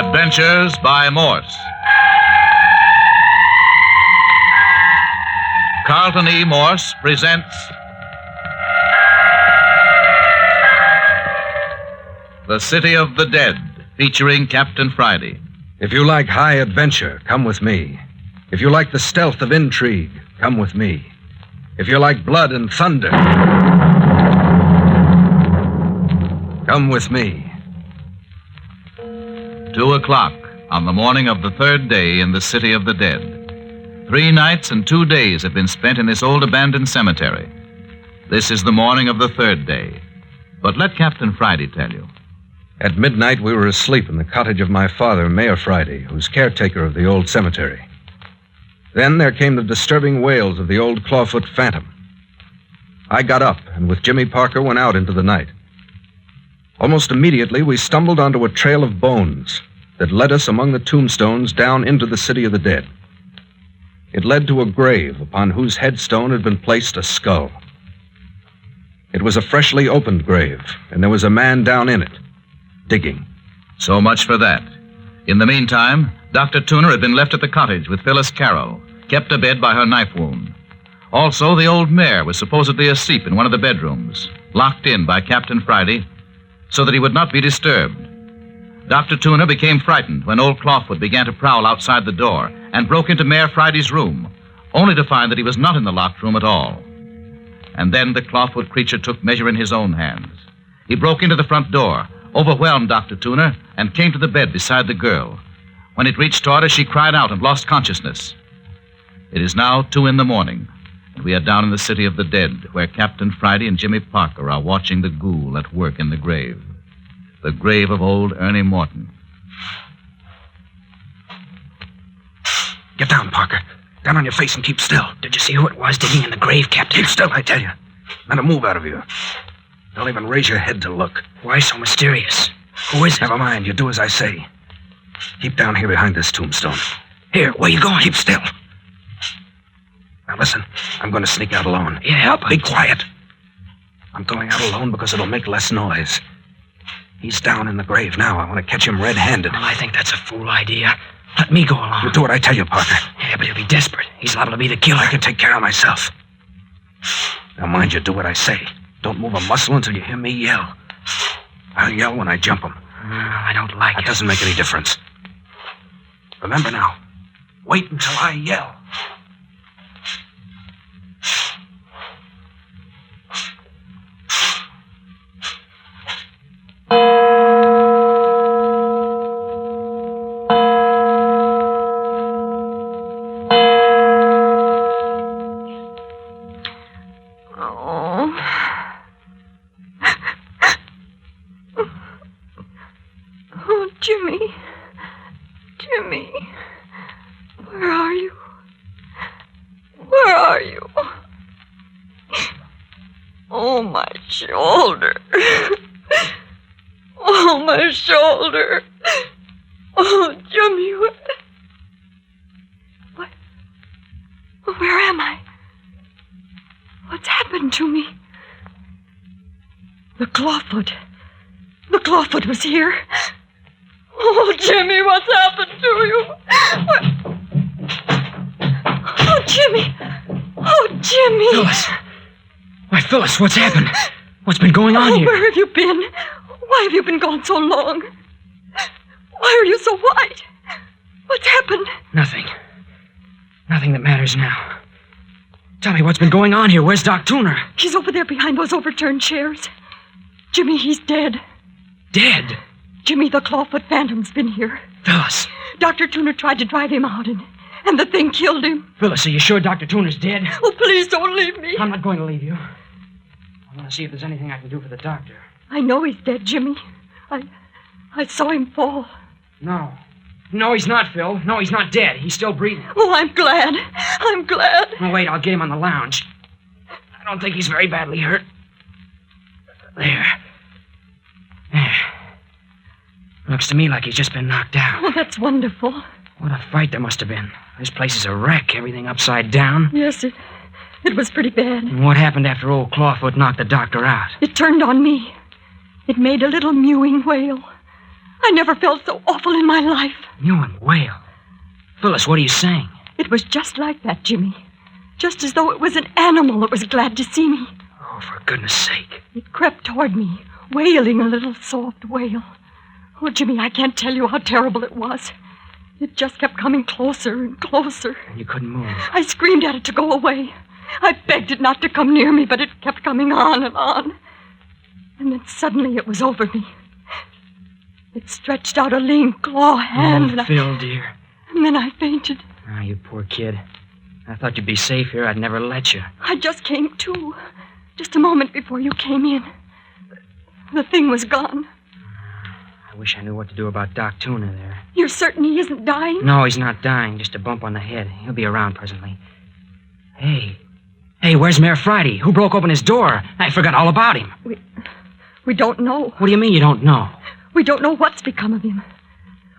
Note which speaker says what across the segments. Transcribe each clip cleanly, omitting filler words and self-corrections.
Speaker 1: Adventures by Morse. Carlton E. Morse presents The City of the Dead, featuring Captain Friday.
Speaker 2: If you like high adventure, come with me. If you like the stealth of intrigue, come with me. If you like blood and thunder, come with me.
Speaker 1: 2:00 on the morning of the third day in the City of the Dead. 3 nights and 2 days have been spent in this old abandoned cemetery. This is the morning of the third day. But let Captain Friday tell you.
Speaker 2: At midnight, we were asleep in the cottage of my father, Mayor Friday, who's caretaker of the old cemetery. Then there came the disturbing wails of the old clawfoot phantom. I got up and with Jimmy Parker went out into the night. Almost immediately, we stumbled onto a trail of bones that led us among the tombstones down into the City of the Dead. It led to a grave upon whose headstone had been placed a skull. It was a freshly opened grave, and there was a man down in it, digging.
Speaker 1: So much for that. In the meantime, Dr. Tooner had been left at the cottage with Phyllis Carroll, kept abed by her knife wound. Also, the old mare was supposedly asleep in one of the bedrooms, locked in by Captain Friday, so that he would not be disturbed. Dr. Tooner became frightened when old Clawfoot began to prowl outside the door and broke into Mayor Friday's room, only to find that he was not in the locked room at all. And then the Clawfoot creature took measure in his own hands. He broke into the front door, overwhelmed Dr. Tooner, and came to the bed beside the girl. When it reached toward her, she cried out and lost consciousness. It is now 2 a.m, and we are down in the City of the Dead, where Captain Friday and Jimmy Parker are watching the ghoul at work in the grave. The grave of old Ernie Morton.
Speaker 2: Get down, Parker. Down on your face and keep still.
Speaker 3: Did you see who it was digging in the grave, Captain?
Speaker 2: Keep still, I tell you. Not a move out of you. Don't even raise your head to look.
Speaker 3: Why so mysterious? Who is it?
Speaker 2: Never mind. You do as I say. Keep down here behind this tombstone.
Speaker 3: Here, where you going?
Speaker 2: Keep still. Now listen, I'm going to sneak out alone.
Speaker 3: Yeah, help
Speaker 2: Be quiet. I'm going out alone because it'll make less noise. He's down in the grave now. I want to catch him red-handed.
Speaker 3: Well, I think that's a fool idea. Let me go along.
Speaker 2: You do what I tell you, Parker.
Speaker 3: Yeah, but he'll be desperate. He's liable to be the killer.
Speaker 2: I can take care of myself. Now mind you, do what I say. Don't move a muscle until you hear me yell. I'll yell when I jump him.
Speaker 3: I don't like
Speaker 2: That
Speaker 3: it.
Speaker 2: doesn't make any difference. Remember now, wait until I yell.
Speaker 4: Oh, Jimmy. Jimmy. Where are you? Where are you? Oh, my shoulder. Oh, my shoulder. Oh, Jimmy, what? Where am I? What's happened to me? The Clawfoot. The Clawfoot was here. Oh, Jimmy, what's happened to you? Oh, Jimmy. Oh, Jimmy.
Speaker 3: Phyllis. Why, Phyllis, what's happened? What's been going on here?
Speaker 4: Where have you been? Why have you been gone so long? Why are you so white? What's happened?
Speaker 3: Nothing. Nothing that matters now. Tell me what's been going on here. Where's Doc Tooner?
Speaker 4: He's over there behind those overturned chairs. Jimmy, he's dead.
Speaker 3: Dead?
Speaker 4: Jimmy, the Clawfoot Phantom's been here.
Speaker 3: Phyllis.
Speaker 4: Dr. Tooner tried to drive him out, and the thing killed him.
Speaker 3: Phyllis, are you sure Dr. Tooner's dead?
Speaker 4: Oh, please don't leave me.
Speaker 3: I'm not going to leave you. I want to see if there's anything I can do for the doctor.
Speaker 4: I know he's dead, Jimmy. I saw him fall.
Speaker 3: No. No, he's not, Phil. No, he's not dead. He's still breathing.
Speaker 4: Oh, I'm glad. I'm glad.
Speaker 3: Oh, wait, I'll get him on the lounge. I don't think he's very badly hurt. There. Looks to me like he's just been knocked out.
Speaker 4: Oh, that's wonderful.
Speaker 3: What a fight there must have been. This place is a wreck. Everything upside down.
Speaker 4: Yes, it was pretty bad.
Speaker 3: And what happened after old Clawfoot knocked the doctor out?
Speaker 4: It turned on me. It made a little mewing wail. I never felt so awful in my life.
Speaker 3: You and Whale. Phyllis, what are you saying?
Speaker 4: It was just like that, Jimmy. Just as though it was an animal that was glad to see me.
Speaker 3: Oh, for goodness sake.
Speaker 4: It crept toward me, wailing a little soft wail. Oh, Jimmy, I can't tell you how terrible it was. It just kept coming closer and closer.
Speaker 3: And you couldn't move.
Speaker 4: I screamed at it to go away. I begged it not to come near me, but it kept coming on and on. And then suddenly it was over me. It stretched out a lean claw hand.
Speaker 3: Oh, Phil, dear.
Speaker 4: And then I fainted.
Speaker 3: Ah, you poor kid. I thought you'd be safe here. I'd never let you.
Speaker 4: I just came to. Just a moment before you came in. The thing was gone.
Speaker 3: I wish I knew what to do about Doc Tuna there.
Speaker 4: You're certain he isn't dying?
Speaker 3: No, he's not dying. Just a bump on the head. He'll be around presently. Hey, where's Mayor Friday? Who broke open his door? I forgot all about him.
Speaker 4: We don't know.
Speaker 3: What do you mean you don't know?
Speaker 4: We don't know what's become of him.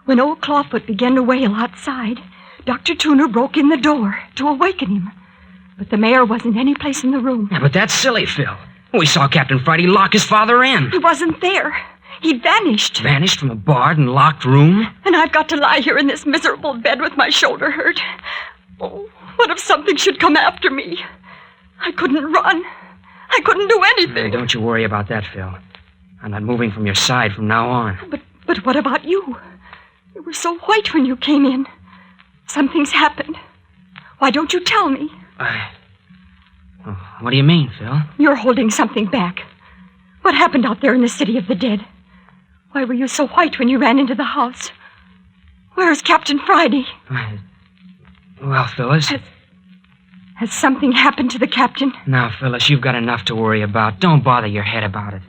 Speaker 4: When old Clawfoot began to wail outside, Dr. Tuner broke in the door to awaken him. But the mayor wasn't any place in the room.
Speaker 3: Yeah, but that's silly, Phil. We saw Captain Friday lock his father in.
Speaker 4: He wasn't there. He'd vanished.
Speaker 3: Vanished from a barred and locked room?
Speaker 4: And I've got to lie here in this miserable bed with my shoulder hurt. Oh, what if something should come after me? I couldn't run. I couldn't do anything.
Speaker 3: Hey, don't you worry about that, Phil. I'm not moving from your side from now on.
Speaker 4: But what about you? You were so white when you came in. Something's happened. Why don't you tell me?
Speaker 3: What do you mean, Phil?
Speaker 4: You're holding something back. What happened out there in the city of the dead? Why were you so white when you ran into the house? Where's Captain Friday?
Speaker 3: Well, Phyllis...
Speaker 4: Has something happened to the captain?
Speaker 3: Now, Phyllis, you've got enough to worry about. Don't bother your head about it.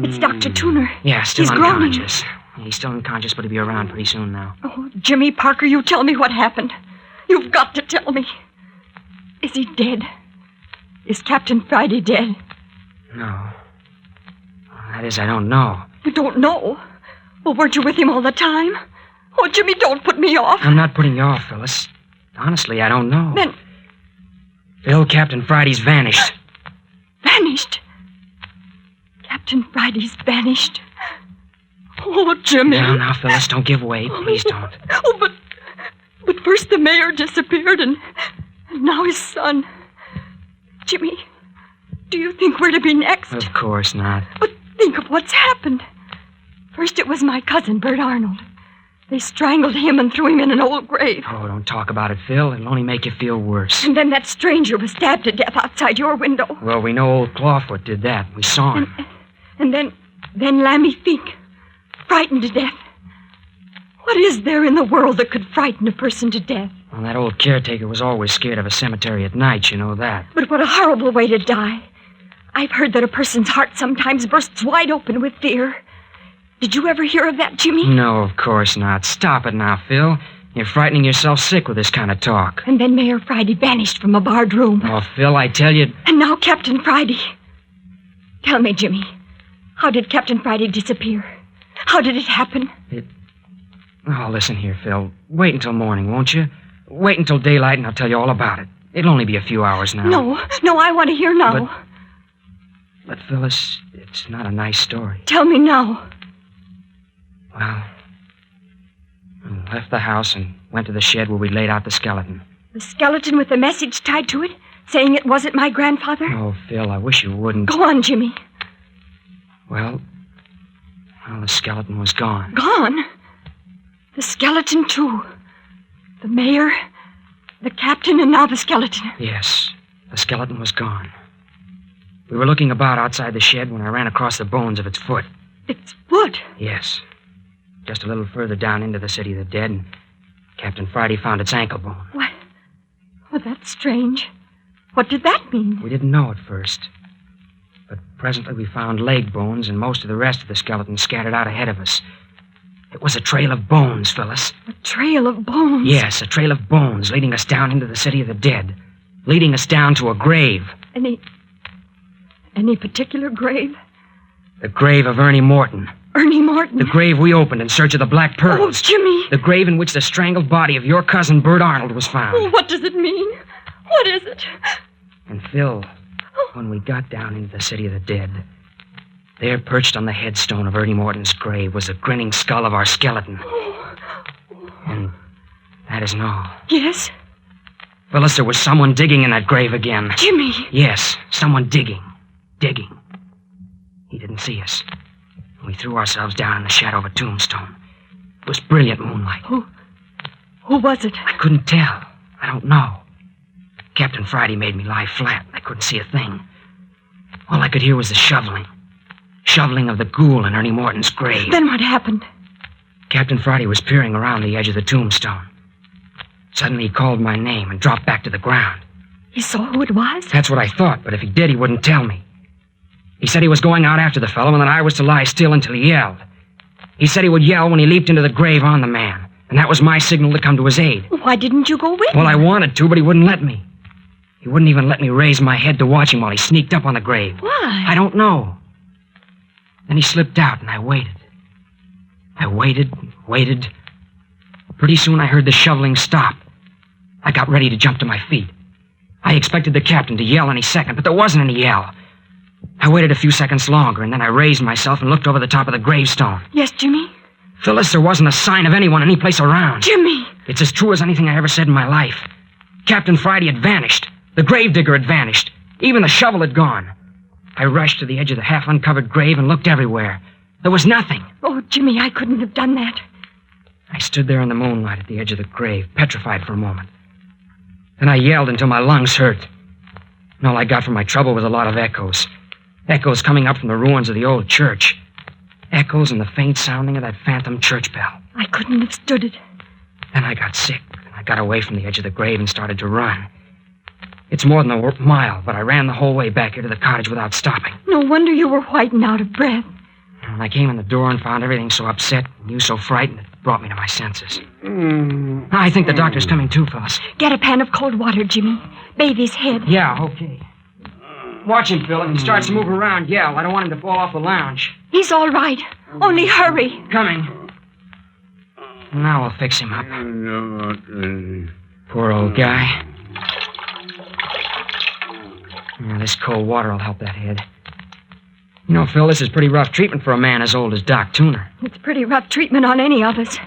Speaker 4: It's Dr. Tuner.
Speaker 3: Yeah, still
Speaker 4: He's
Speaker 3: unconscious.
Speaker 4: groaning.
Speaker 3: He's still unconscious, but he'll be around pretty soon now.
Speaker 4: Oh, Jimmy Parker, you tell me what happened. You've got to tell me. Is he dead? Is Captain Friday dead?
Speaker 3: No. That is, I don't know.
Speaker 4: You don't know? Well, weren't you with him all the time? Oh, Jimmy, don't put me off.
Speaker 3: I'm not putting you off, Phyllis. Honestly, I don't know.
Speaker 4: Then...
Speaker 3: Phil, Captain Friday's vanished.
Speaker 4: Vanished? Captain Friday's vanished. Oh, Jimmy.
Speaker 3: Now, Phyllis, don't give way. Please don't.
Speaker 4: Oh, but first the mayor disappeared, and now his son. Jimmy, do you think we're to be next?
Speaker 3: Of course not.
Speaker 4: But think of what's happened. First it was my cousin, Bert Arnold. They strangled him and threw him in an old grave.
Speaker 3: Oh, don't talk about it, Phil. It'll only make you feel worse.
Speaker 4: And then that stranger was stabbed to death outside your window.
Speaker 3: Well, we know old Clawfoot did that. We saw him.
Speaker 4: And then Lammy Fink, frightened to death. What is there in the world that could frighten a person to death?
Speaker 3: Well, that old caretaker was always scared of a cemetery at night, you know that.
Speaker 4: But what a horrible way to die. I've heard that a person's heart sometimes bursts wide open with fear. Did you ever hear of that, Jimmy?
Speaker 3: No, of course not. Stop it now, Phil. You're frightening yourself sick with this kind of talk.
Speaker 4: And then Mayor Friday vanished from a barred room.
Speaker 3: Oh, Phil, I tell you...
Speaker 4: And now Captain Friday. Tell me, Jimmy, how did Captain Friday disappear? How did it happen?
Speaker 3: Oh, listen here, Phil. Wait until morning, won't you? Wait until daylight and I'll tell you all about it. It'll only be a few hours now.
Speaker 4: No, I want to hear now.
Speaker 3: But Phyllis, it's not a nice story.
Speaker 4: Tell me now.
Speaker 3: Well, I left the house and went to the shed where we laid out the skeleton.
Speaker 4: The skeleton with a message tied to it, saying it wasn't my grandfather?
Speaker 3: Oh, Phil, I wish you wouldn't.
Speaker 4: Go on, Jimmy.
Speaker 3: Well, the skeleton was gone.
Speaker 4: Gone? The skeleton, too. The mayor, the captain, and now the skeleton.
Speaker 3: Yes, the skeleton was gone. We were looking about outside the shed when I ran across the bones of its foot.
Speaker 4: Its foot?
Speaker 3: Yes. Just a little further down into the city of the dead, and Captain Friday found its ankle bone.
Speaker 4: What? Well, that's strange. What did that mean?
Speaker 3: We didn't know at first. But presently we found leg bones and most of the rest of the skeleton scattered out ahead of us. It was a trail of bones, Phyllis.
Speaker 4: A trail of bones?
Speaker 3: Yes, a trail of bones leading us down into the city of the dead. Leading us down to a grave.
Speaker 4: Any particular grave?
Speaker 3: The grave of Ernie Morton.
Speaker 4: Ernie Morton?
Speaker 3: The grave we opened in search of the Black Pearls.
Speaker 4: Oh, Jimmy!
Speaker 3: The grave in which the strangled body of your cousin Bert Arnold was found.
Speaker 4: Oh, what does it mean? What is it?
Speaker 3: And Phil, when we got down into the city of the dead, There, perched on the headstone of Ernie Morton's grave, was the grinning skull of our skeleton. And that isn't all.
Speaker 4: Yes?
Speaker 3: Phyllis, there was someone digging in that grave again.
Speaker 4: Jimmy!
Speaker 3: Yes, someone digging. Digging. He didn't see us. We threw ourselves down in the shadow of a tombstone. It was brilliant moonlight.
Speaker 4: Who was it?
Speaker 3: I couldn't tell. I don't know. Captain Friday made me lie flat. I couldn't see a thing. All I could hear was the shoveling. Shoveling of the ghoul in Ernie Morton's grave.
Speaker 4: Then what happened?
Speaker 3: Captain Friday was peering around the edge of the tombstone. Suddenly he called my name and dropped back to the ground.
Speaker 4: You saw who it was?
Speaker 3: That's what I thought, but if he did, he wouldn't tell me. He said he was going out after the fellow and that I was to lie still until he yelled. He said he would yell when he leaped into the grave on the man, and that was my signal to come to his aid.
Speaker 4: Why didn't you go with him?
Speaker 3: Well, I wanted to, but he wouldn't let me. He wouldn't even let me raise my head to watch him while he sneaked up on the grave.
Speaker 4: Why?
Speaker 3: I don't know. Then he slipped out, and I waited. I waited. Pretty soon I heard the shoveling stop. I got ready to jump to my feet. I expected the captain to yell any second, but there wasn't any yell. I waited a few seconds longer, and then I raised myself and looked over the top of the gravestone.
Speaker 4: Yes, Jimmy?
Speaker 3: Phyllis, there wasn't a sign of anyone anyplace around.
Speaker 4: Jimmy!
Speaker 3: It's as true as anything I ever said in my life. Captain Friday had vanished. The gravedigger had vanished. Even the shovel had gone. I rushed to the edge of the half-uncovered grave and looked everywhere. There was nothing.
Speaker 4: Oh, Jimmy, I couldn't have done that.
Speaker 3: I stood there in the moonlight at the edge of the grave, petrified for a moment. Then I yelled until my lungs hurt. And all I got from my trouble was a lot of echoes. Echoes coming up from the ruins of the old church. Echoes and the faint sounding of that phantom church bell.
Speaker 4: I couldn't have stood it.
Speaker 3: Then I got sick, and I got away from the edge of the grave and started to run. It's more than a mile, but I ran the whole way back here to the cottage without stopping.
Speaker 4: No wonder you were white and out of breath.
Speaker 3: And when I came in the door and found everything so upset and you so frightened, it brought me to my senses. I think the doctor's coming too, Phyllis.
Speaker 4: Get a pan of cold water, Jimmy. Bathe his head.
Speaker 3: Yeah, okay. Watch him, Phil. If he starts to move around, yell. I don't want him to fall off the lounge.
Speaker 4: He's all right. Only hurry.
Speaker 3: Coming. Now we'll fix him up. Poor old guy. Yeah, this cold water will help that head. You know, Phil, this is pretty rough treatment for a man as old as Doc Tuner.
Speaker 4: It's pretty rough treatment on any of us.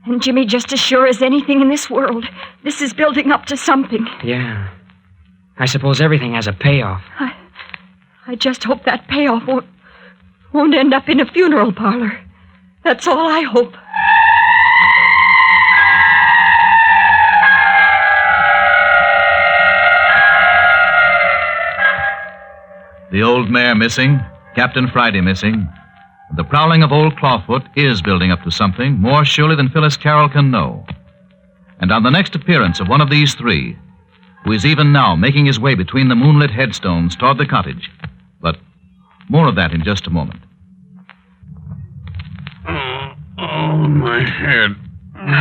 Speaker 4: And Jimmy, just as sure as anything in this world, this is building up to something.
Speaker 3: Yeah. I suppose everything has a payoff.
Speaker 4: I just hope that payoff won't end up in a funeral parlor. That's all I hope.
Speaker 1: The old mare missing, Captain Friday missing. The prowling of old Clawfoot is building up to something more surely than Phyllis Carroll can know. And on the next appearance of one of these three, who is even now making his way between the moonlit headstones toward the cottage. But more of that in just a moment.
Speaker 5: Oh, my head.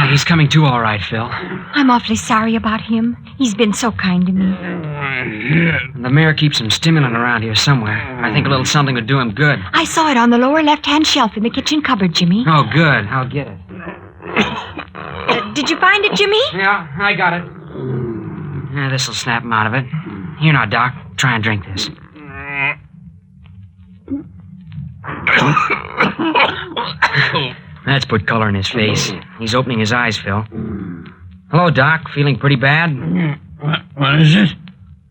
Speaker 3: He's coming to all right, Phil.
Speaker 4: I'm awfully sorry about him. He's been so kind to me.
Speaker 5: My head.
Speaker 3: The mayor keeps some stimulant around here somewhere. I think a little something would do him good.
Speaker 4: I saw it on the lower left-hand shelf in the kitchen cupboard, Jimmy.
Speaker 3: Oh, good. I'll get it.
Speaker 4: Did you find it, Jimmy?
Speaker 3: Yeah, I got it. Yeah, this'll snap him out of it. Here now, Doc. Try and drink this. That's put color in his face. He's opening his eyes, Phil. Hello, Doc. Feeling pretty bad?
Speaker 5: What is it?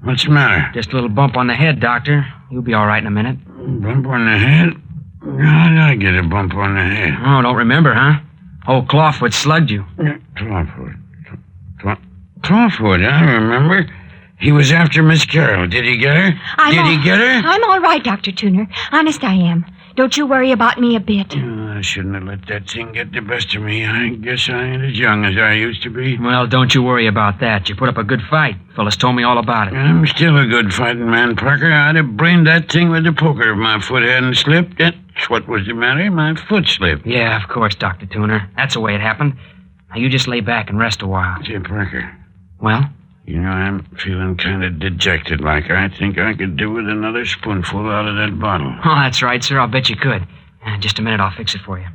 Speaker 5: What's the matter?
Speaker 3: Just a little bump on the head, Doctor. You'll be all right in a minute.
Speaker 5: Bump on the head? How did I get a bump on the head?
Speaker 3: Oh, don't remember, huh? Old Clawfoot slugged you.
Speaker 5: Clawfoot. Clawfoot, I remember. He was after Miss Carroll. Did he get her? Did he get her?
Speaker 4: I'm all right, Dr. Tuner. Honest, I am. Don't you worry about me a bit.
Speaker 5: I shouldn't have let that thing get the best of me. I guess I ain't as young as I used to be.
Speaker 3: Well, don't you worry about that. You put up a good fight. Phyllis told me all about it.
Speaker 5: I'm still a good fighting man, Parker. I'd have brained that thing with the poker if my foot hadn't slipped. That's what was the matter. My foot slipped.
Speaker 3: Yeah, of course, Dr. Tuner. That's the way it happened. Now, you just lay back and rest a while.
Speaker 5: Say, Parker.
Speaker 3: Well?
Speaker 5: You know, I'm feeling kind of dejected like. I think I could do with another spoonful out of that bottle.
Speaker 3: Oh, that's right, sir. I'll bet you could. Just a minute, I'll fix it for you.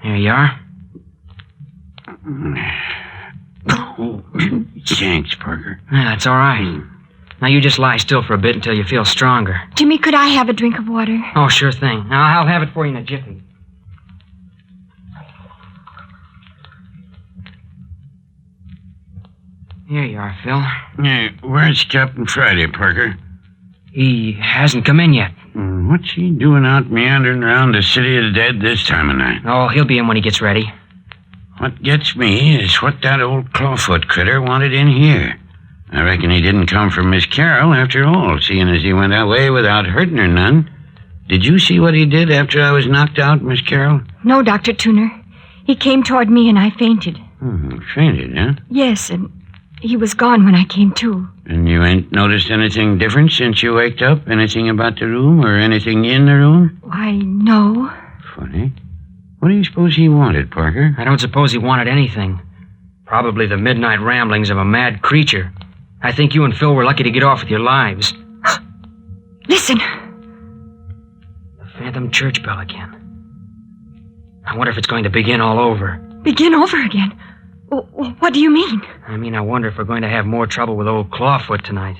Speaker 3: Here you are.
Speaker 5: Oh, thanks, Parker.
Speaker 3: Yeah, that's all right. Now you just lie still for a bit until you feel stronger.
Speaker 4: Jimmy, could I have a drink of water?
Speaker 3: Oh, sure thing. I'll have it for you in a jiffy. Here you are, Phil.
Speaker 5: Where's Captain Friday, Parker?
Speaker 3: He hasn't come in yet.
Speaker 5: What's he doing out meandering around the city of the dead this time of night?
Speaker 3: Oh, he'll be in when he gets ready.
Speaker 5: What gets me is what that old clawfoot critter wanted in here. I reckon he didn't come for Miss Carroll after all, seeing as he went away without hurting her none. Did you see what he did after I was knocked out, Miss Carroll?
Speaker 4: No, Dr. Tuner. He came toward me and I fainted.
Speaker 5: Fainted, huh?
Speaker 4: Yes, and he was gone when I came to.
Speaker 5: And you ain't noticed anything different since you waked up? Anything about the room or anything in the room?
Speaker 4: Why, no.
Speaker 5: Funny. What do you suppose he wanted, Parker?
Speaker 3: I don't suppose he wanted anything. Probably the midnight ramblings of a mad creature. I think you and Phil were lucky to get off with your lives.
Speaker 4: Listen.
Speaker 3: The phantom church bell again. I wonder if it's going to begin all over.
Speaker 4: Begin over again? What do you mean?
Speaker 3: I mean, I wonder if we're going to have more trouble with old Clawfoot tonight.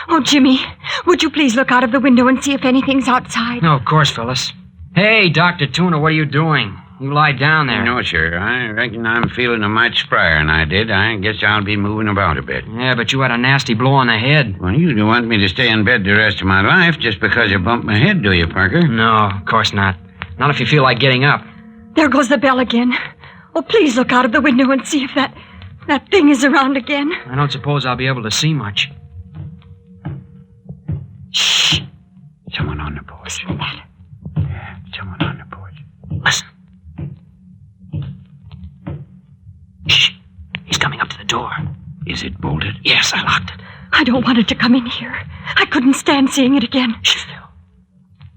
Speaker 4: Oh, Jimmy, would you please look out of the window and see if anything's outside?
Speaker 3: No, of course, Phyllis. Hey, Dr. Tuna, what are you doing? You lie down there.
Speaker 5: No, sir. I reckon I'm feeling a mite sprier than I did. I guess I'll be moving about a bit.
Speaker 3: Yeah, but you had a nasty blow on the head.
Speaker 5: Well, you don't want me to stay in bed the rest of my life just because you bumped my head, do you, Parker?
Speaker 3: No, of course not. Not if you feel like getting up.
Speaker 4: There goes the bell again. Oh, please look out of the window and see if that thing is around again.
Speaker 3: I don't suppose I'll be able to see much.
Speaker 4: Shh.
Speaker 5: Someone on the porch.
Speaker 4: Listen to that.
Speaker 5: Yeah, someone on the porch.
Speaker 3: Listen. Shh. He's coming up to the door.
Speaker 5: Is it bolted?
Speaker 3: Yes, I locked it.
Speaker 4: I don't want it to come in here. I couldn't stand seeing it again.
Speaker 3: Shh, Phil.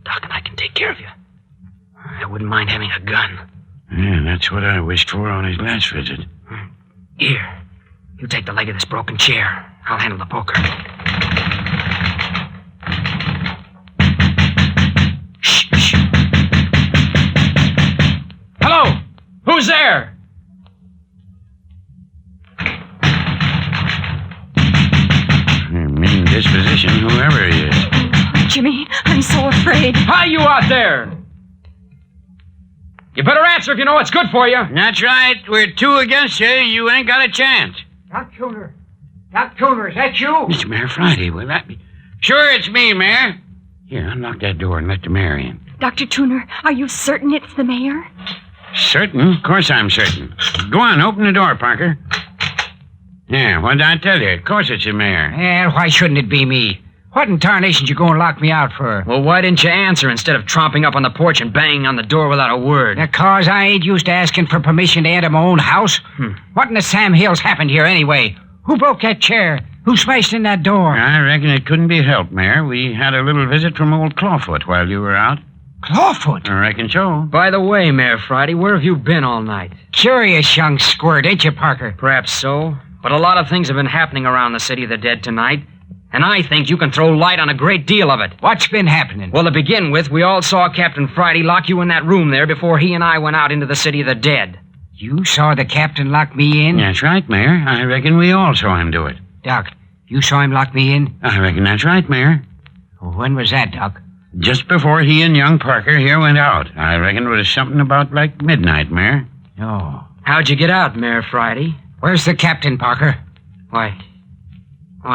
Speaker 3: Doc and I can take care of you. I wouldn't mind having a gun.
Speaker 5: Yeah, that's what I wished for on his last visit.
Speaker 3: Here. You take the leg of this broken chair. I'll handle the poker. Shh, shh. Hello! Who's there?
Speaker 5: Mean disposition, whoever he is.
Speaker 4: Oh, Jimmy, I'm so afraid.
Speaker 3: Hi, you out there! You better answer if you know what's good for you.
Speaker 5: That's right. We're two against you. You ain't got a chance.
Speaker 3: Doc Tuner. Doc Tuner, is that you?
Speaker 5: Mr. Mayor Friday, will that be? Sure, it's me, Mayor. Here, unlock that door and let the mayor in.
Speaker 4: Dr. Tuner, are you certain it's the mayor?
Speaker 5: Certain? Of course I'm certain. Go on, open the door, Parker. Yeah, what did I tell you? Of course it's the mayor.
Speaker 6: And why shouldn't it be me? What in tarnation you going to lock me out for?
Speaker 3: Well, why didn't you answer instead of tromping up on the porch and banging on the door without a word?
Speaker 6: Because I ain't used to asking for permission to enter my own house. What in the Sam Hills happened here anyway? Who broke that chair? Who smashed in that door?
Speaker 5: I reckon it couldn't be helped, Mayor. We had a little visit from old Clawfoot while you were out.
Speaker 6: Clawfoot?
Speaker 5: I reckon so.
Speaker 3: By the way, Mayor Friday, where have you been all night?
Speaker 6: Curious young squirt, ain't you, Parker?
Speaker 3: Perhaps so, but a lot of things have been happening around the city of the dead tonight, and I think you can throw light on a great deal of it.
Speaker 6: What's been happening?
Speaker 3: Well, to begin with, we all saw Captain Friday lock you in that room there before he and I went out into the city of the dead.
Speaker 6: You saw the captain lock me in?
Speaker 5: That's right, Mayor. I reckon we all saw him do it.
Speaker 6: Doc, you saw him lock me in?
Speaker 5: I reckon that's right, Mayor.
Speaker 6: When was that, Doc?
Speaker 5: Just before he and young Parker here went out. I reckon it was something about like midnight, Mayor.
Speaker 6: Oh.
Speaker 3: How'd you get out, Mayor Friday?
Speaker 6: Where's the captain, Parker?
Speaker 3: Why,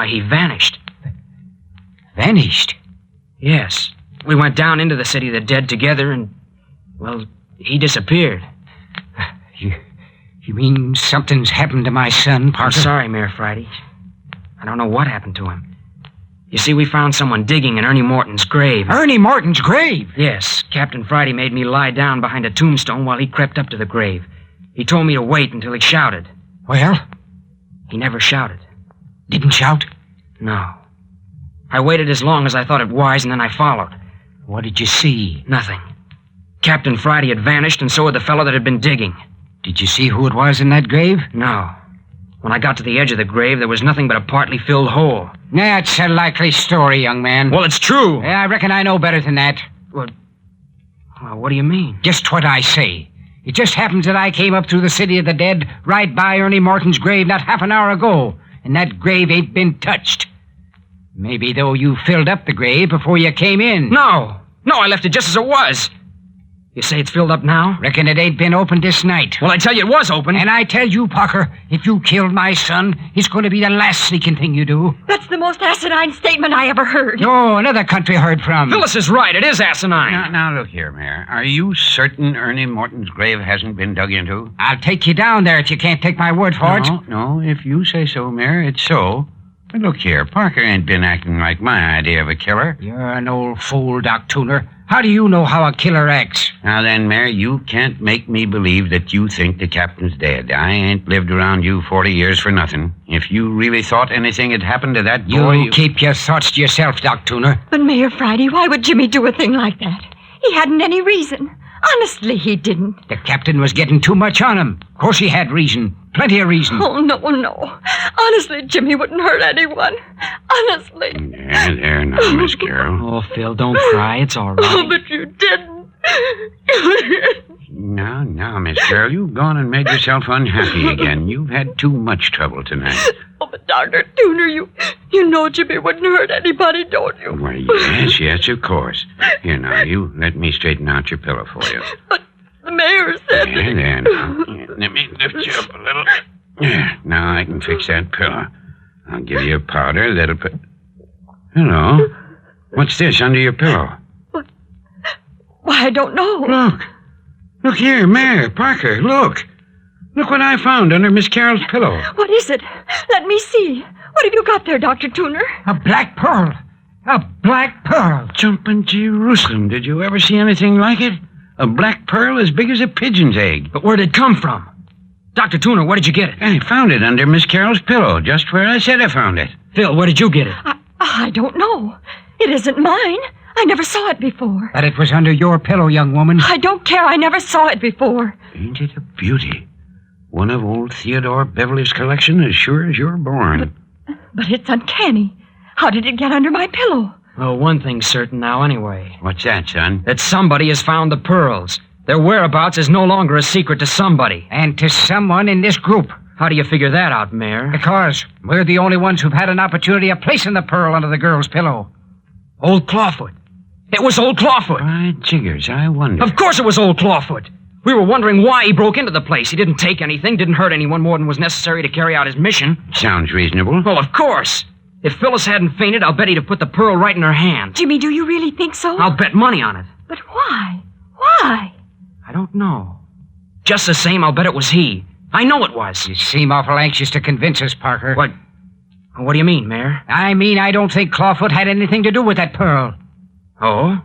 Speaker 3: he vanished.
Speaker 6: Vanished?
Speaker 3: Yes. We went down into the city of the dead together and, well, he disappeared.
Speaker 6: You mean something's happened to my son, Parker?
Speaker 3: I'm sorry, Mayor Friday. I don't know what happened to him. You see, we found someone digging in Ernie Morton's grave.
Speaker 6: Ernie Morton's grave?
Speaker 3: Yes. Captain Friday made me lie down behind a tombstone while he crept up to the grave. He told me to wait until he shouted.
Speaker 6: Well?
Speaker 3: He never shouted.
Speaker 6: Didn't shout?
Speaker 3: No. I waited as long as I thought it wise, and then I followed.
Speaker 6: What did you see?
Speaker 3: Nothing. Captain Friday had vanished, and so had the fellow that had been digging.
Speaker 6: Did you see who it was in that grave?
Speaker 3: No. When I got to the edge of the grave, there was nothing but a partly filled hole.
Speaker 6: That's a likely story, young man.
Speaker 3: Well, it's true.
Speaker 6: Yeah, I reckon I know better than that.
Speaker 3: Well, what do you mean?
Speaker 6: Just what I say. It just happens that I came up through the city of the dead right by Ernie Morton's grave not half an hour ago, and that grave ain't been touched. Maybe, though, you filled up the grave before you came in.
Speaker 3: No, I left it just as it was. You say it's filled up now?
Speaker 6: Reckon it ain't been opened this night.
Speaker 3: Well, I tell you it was open.
Speaker 6: And I tell you, Parker, if you killed my son, it's going to be the last sneaking thing you do.
Speaker 4: That's the most asinine statement I ever heard.
Speaker 6: Oh, another country heard from.
Speaker 3: Phyllis is right. It is asinine.
Speaker 5: Now, look here, Mayor. Are you certain Ernie Morton's grave hasn't been dug into?
Speaker 6: I'll take you down there if you can't take my word for it.
Speaker 5: No, if you say so, Mayor, it's so. But look here, Parker ain't been acting like my idea of a killer.
Speaker 6: You're an old fool, Doc Tuner. How do you know how a killer acts?
Speaker 5: Now then, Mayor, you can't make me believe that you think the captain's dead. I ain't lived around you 40 years for nothing. If you really thought anything had happened to that boy...
Speaker 6: You keep your thoughts to yourself, Doc Tuner.
Speaker 4: But Mayor Friday, why would Jimmy do a thing like that? He hadn't any reason. Honestly, he didn't.
Speaker 6: The captain was getting too much on him. Of course he had reason. Plenty of reason.
Speaker 4: Oh, no. Honestly, Jimmy wouldn't hurt anyone. Honestly.
Speaker 5: There now, Miss Carroll.
Speaker 3: Oh, Phil, don't cry. It's all right.
Speaker 4: Oh, but you didn't.
Speaker 5: Now, Miss Carroll, you've gone and made yourself unhappy again. You've had too much trouble tonight.
Speaker 4: Oh, but Dr. Tuner, you know Jimmy wouldn't hurt anybody, don't you?
Speaker 5: Why, yes, of course. Here, now, you let me straighten out your pillow for you.
Speaker 4: But the mayor said...
Speaker 5: There now. Let me lift you up a little. There, now I can fix that pillow. I'll give you a powder that'll put... Hello. What's this under your pillow?
Speaker 4: Why, I don't know.
Speaker 5: Look here, Mayor, Parker, look. Look what I found under Miss Carroll's pillow.
Speaker 4: What is it? Let me see. What have you got there, Dr. Tuner?
Speaker 6: A black pearl. A black pearl.
Speaker 5: Jumping Jerusalem. Did you ever see anything like it? A black pearl as big as a pigeon's egg.
Speaker 3: But where did it come from? Dr. Tuner, where did you get it?
Speaker 5: I found it under Miss Carroll's pillow, just where I said I found it.
Speaker 3: Phil, where did you get it?
Speaker 4: I don't know. It isn't mine. I never saw it before.
Speaker 6: But it was under your pillow, young woman.
Speaker 4: I don't care. I never saw it before.
Speaker 5: Ain't it a beauty? One of old Theodore Beverly's collection, as sure as you're born.
Speaker 4: But it's uncanny. How did it get under my pillow?
Speaker 3: Well, one thing's certain now anyway.
Speaker 5: What's that, son?
Speaker 3: That somebody has found the pearls. Their whereabouts is no longer a secret to somebody.
Speaker 6: And to someone in this group.
Speaker 3: How do you figure that out, Mayor?
Speaker 6: Because we're the only ones who've had an opportunity of placing the pearl under the girl's pillow.
Speaker 3: Old Clawfoot. It was old Clawfoot.
Speaker 5: By jiggers, I wonder.
Speaker 3: Of course it was old Clawfoot. We were wondering why he broke into the place. He didn't take anything, didn't hurt anyone more than was necessary to carry out his mission.
Speaker 5: Sounds reasonable.
Speaker 3: Well, of course. If Phyllis hadn't fainted, I'll bet he'd have put the pearl right in her hand.
Speaker 4: Jimmy, do you really think so?
Speaker 3: I'll bet money on it.
Speaker 4: But why? Why?
Speaker 3: I don't know. Just the same, I'll bet it was he. I know it was.
Speaker 6: You seem awful anxious to convince us, Parker.
Speaker 3: What do you mean, Mayor?
Speaker 6: I mean, I don't think Clawfoot had anything to do with that pearl.
Speaker 3: Oh?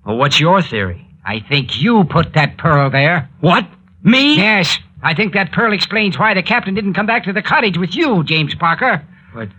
Speaker 3: Well, what's your theory?
Speaker 6: I think you put that pearl there.
Speaker 3: What? Me?
Speaker 6: Yes. I think that pearl explains why the captain didn't come back to the cottage with you, James Parker.
Speaker 3: But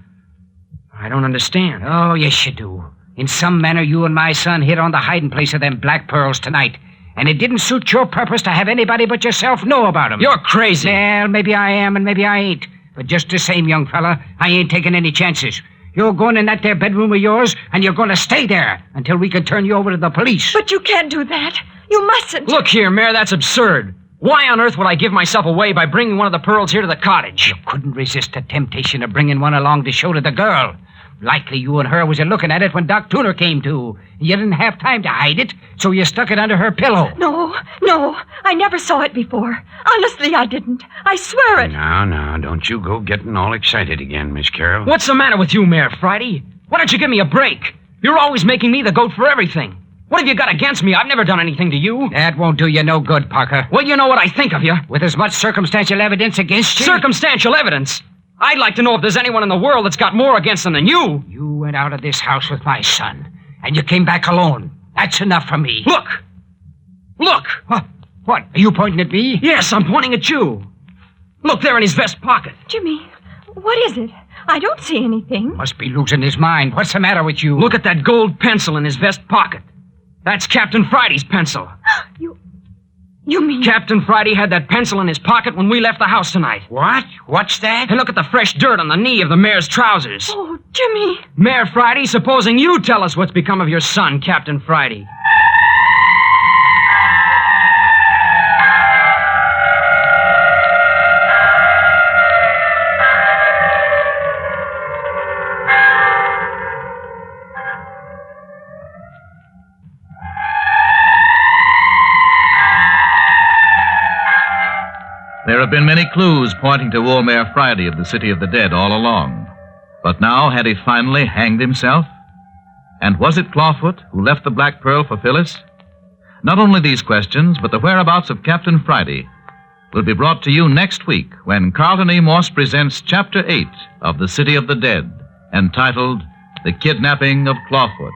Speaker 3: I don't understand.
Speaker 6: Oh, yes, you do. In some manner, you and my son hit on the hiding place of them black pearls tonight. And it didn't suit your purpose to have anybody but yourself know about them.
Speaker 3: You're crazy.
Speaker 6: Well, maybe I am and maybe I ain't. But just the same, young fella, I ain't taking any chances. You're going in that there bedroom of yours, and you're going to stay there until we can turn you over to the police.
Speaker 4: But you can't do that. You mustn't.
Speaker 3: Look here, Mayor, that's absurd. Why on earth would I give myself away by bringing one of the pearls here to the cottage?
Speaker 6: You couldn't resist the temptation of bringing one along to show to the girl. Likely you and her was looking at it when Doc Tuner came to. You didn't have time to hide it, so you stuck it under her pillow.
Speaker 4: No. I never saw it before. Honestly, I didn't. I swear it.
Speaker 5: Now, don't you go getting all excited again, Miss Carroll.
Speaker 3: What's the matter with you, Mayor Friday? Why don't you give me a break? You're always making me the goat for everything. What have you got against me? I've never done anything to you.
Speaker 6: That won't do you no good, Parker.
Speaker 3: Well, you know what I think of you.
Speaker 6: With as much circumstantial evidence against you...
Speaker 3: Circumstantial evidence? I'd like to know if there's anyone in the world that's got more against them than you.
Speaker 6: You went out of this house with my son, and you came back alone. That's enough for me.
Speaker 3: Look!
Speaker 6: What? Are you pointing at me?
Speaker 3: Yes, I'm pointing at you. Look there in his vest pocket.
Speaker 4: Jimmy, what is it? I don't see anything.
Speaker 6: Must be losing his mind. What's the matter with you?
Speaker 3: Look at that gold pencil in his vest pocket. That's Captain Friday's pencil.
Speaker 4: You mean...
Speaker 3: Captain Friday had that pencil in his pocket when we left the house tonight.
Speaker 6: What? What's that?
Speaker 3: And look at the fresh dirt on the knee of the mayor's trousers.
Speaker 4: Oh, Jimmy.
Speaker 3: Mayor Friday, supposing you tell us what's become of your son, Captain Friday.
Speaker 1: There have been many clues pointing to old Mayor Friday of the City of the Dead all along. But now, had he finally hanged himself? And was it Clawfoot who left the Black Pearl for Phyllis? Not only these questions, but the whereabouts of Captain Friday will be brought to you next week when Carlton E. Morse presents Chapter 8 of The City of the Dead, entitled The Kidnapping of Clawfoot.